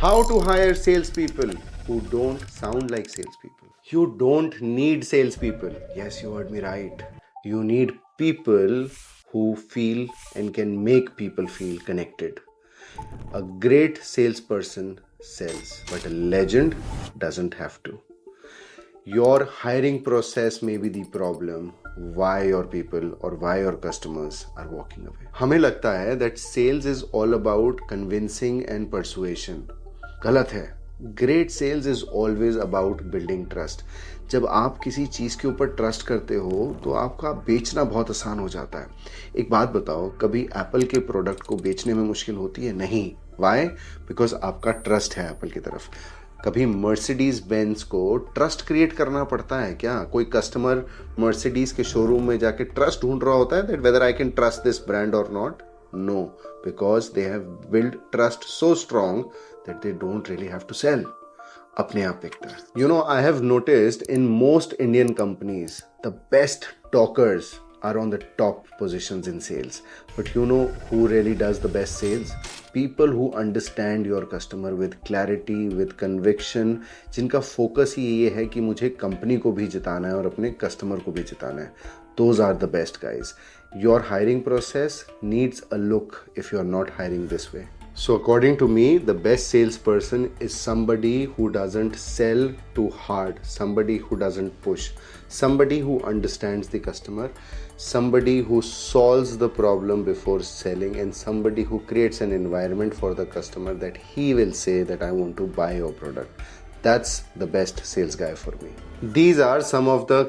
How to hire salespeople who don't sound like salespeople. You don't need salespeople. Yes, you heard me right. You need people who feel and can make people feel connected. A great salesperson sells, but a legend doesn't have to. Your hiring process may be the problem why your people or why your customers are walking away. हमें लगता है that sales is all about convincing and persuasion. गलत है. Great sales is always about building trust. जब आप किसी चीज़ के ऊपर ट्रस्ट करते हो तो आपका बेचना बहुत आसान हो जाता है. एक बात बताओ, कभी एप्पल के प्रोडक्ट को बेचने में मुश्किल होती है? नहीं. वाई? बिकॉज आपका ट्रस्ट है एप्पल की तरफ. कभी मर्सिडीज बेंज को ट्रस्ट क्रिएट करना पड़ता है क्या? कोई कस्टमर मर्सिडीज के शोरूम में जाके ट्रस्ट ढूंढ रहा होता है that whether I can trust this brand और not? No, because they have build trust so strong that they don't really have to sell. अपने आप दिखता है. You know, I have noticed in most Indian companies the best talkers are on the top positions in sales. But you know who really does the best sales? People who understand your customer with clarity, with conviction, जिनका focus ही ये है कि मुझे company को भी जिताना है और अपने कस्टमर को भी जिताना है. Those are the best guys. Your hiring process needs a look if you are not hiring this way. So according to me, the best salesperson is somebody who doesn't sell too hard, somebody who doesn't push, somebody who understands the customer, somebody who solves the problem before selling, and somebody who creates an environment for the customer that he will say that I want to buy your product. That's the best sales guy for me. These are some of the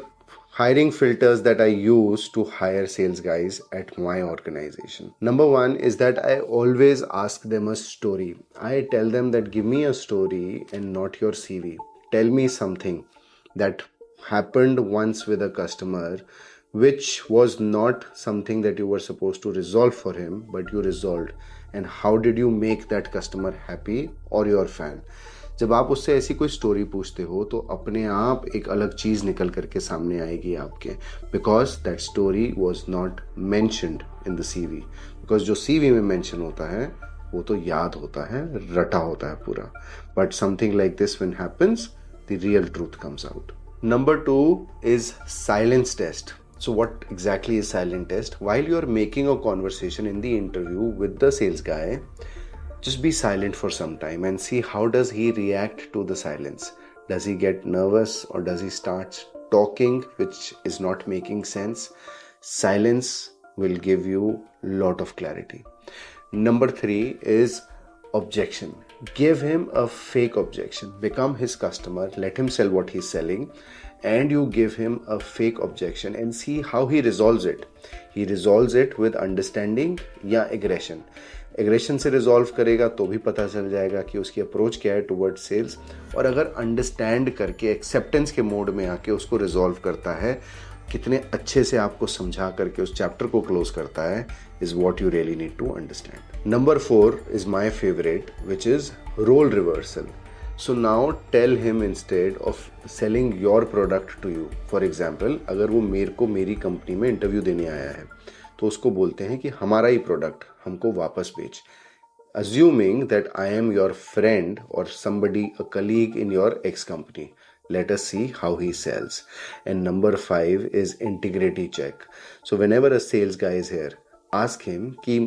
hiring filters that I use to hire sales guys at my organization. Number one is that I always ask them a story. I tell them that give me a story and not your CV. Tell me something that happened once with a customer which was not something that you were supposed to resolve for him, but you resolved. And how did you make that customer happy or your fan? जब आप उससे ऐसी कोई story पूछते हो तो अपने आप एक अलग चीज़ निकल करके सामने आएगी आपके, because that story was not mentioned in the CV. Because जो CV में मैंशन होता है वो तो याद होता है, रटा होता है पूरा. But something like this when happens, the real truth comes out. Number 2 is silence test. So what exactly is silent test? While you are making a conversation in the interview with the sales guy, just be silent for some time and see how does he react to the silence. Does he get nervous or does he start talking which is not making sense? Silence will give you a lot of clarity. Number 3 is objection. Give him a fake objection. Become his customer, let him sell what he's selling, and you give him a fake objection and see how he resolves it. He resolves it with understanding या aggression. Aggression से resolve करेगा तो भी पता चल जाएगा कि उसकी अप्रोच क्या है टुवर्ड सेल्स. और अगर अंडरस्टैंड करके एक्सेप्टेंस के मोड में आके उसको रिजॉल्व करता है, कितने अच्छे से आपको समझा करके उस चैप्टर को क्लोज करता है, is what you really need to understand. Number 4 is my favourite, which is role reversal. So now tell him instead of selling your product to you. For example, अगर वो मेरे को मेरी कंपनी में interview देने आया है तो उसको बोलते हैं कि हमारा ही प्रोडक्ट हमको वापस बेच. Assuming that I am your friend or somebody, a colleague in your ex company. Let us see how he sells. And number 5 is integrity check. So whenever a sales guy is here, ask him कि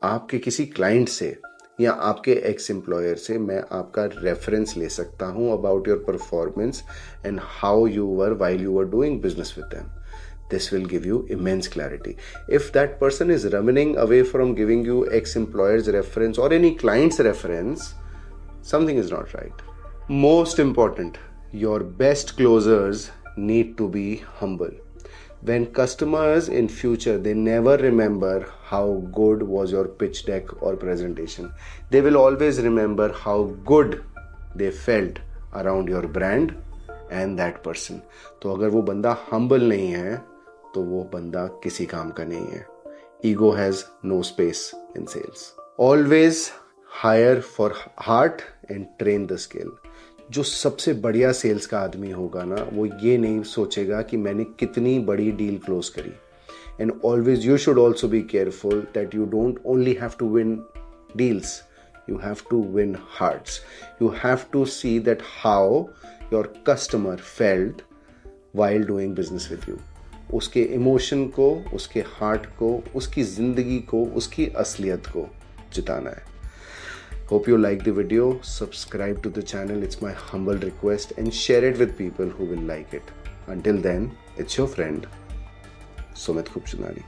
आपके किसी client से या आपके x employer से मैं आपका reference ले सकता हूँ about your performance and how you were while you were doing business with them. This will give you immense clarity. If that person is running away from giving you ex-employer's reference or any client's reference, something is not right. Most important, your best closers need to be humble. When customers in future, they never remember how good was your pitch deck or presentation. They will always remember how good they felt around your brand and that person. तो अगर वो बंदा humble नहीं है तो वो बंदा किसी काम का नहीं है. Ego has no space in sales. Always hire for heart and train the skill. जो सबसे बढ़िया सेल्स का आदमी होगा ना, वो ये नहीं सोचेगा कि मैंने कितनी बड़ी डील क्लोज करी. And always you should also be careful that you don't only have to win deals. You have to win hearts. You have to see that how your customer felt while doing business with you. उसके emotion को, उसके heart को, उसकी ज़िंदगी को, उसकी असलियत को जिताना है. Hope you like the video. Subscribe to the channel. It's my humble request, and share it with people who will like it. Until then, it's your friend Sumit Khubchandani.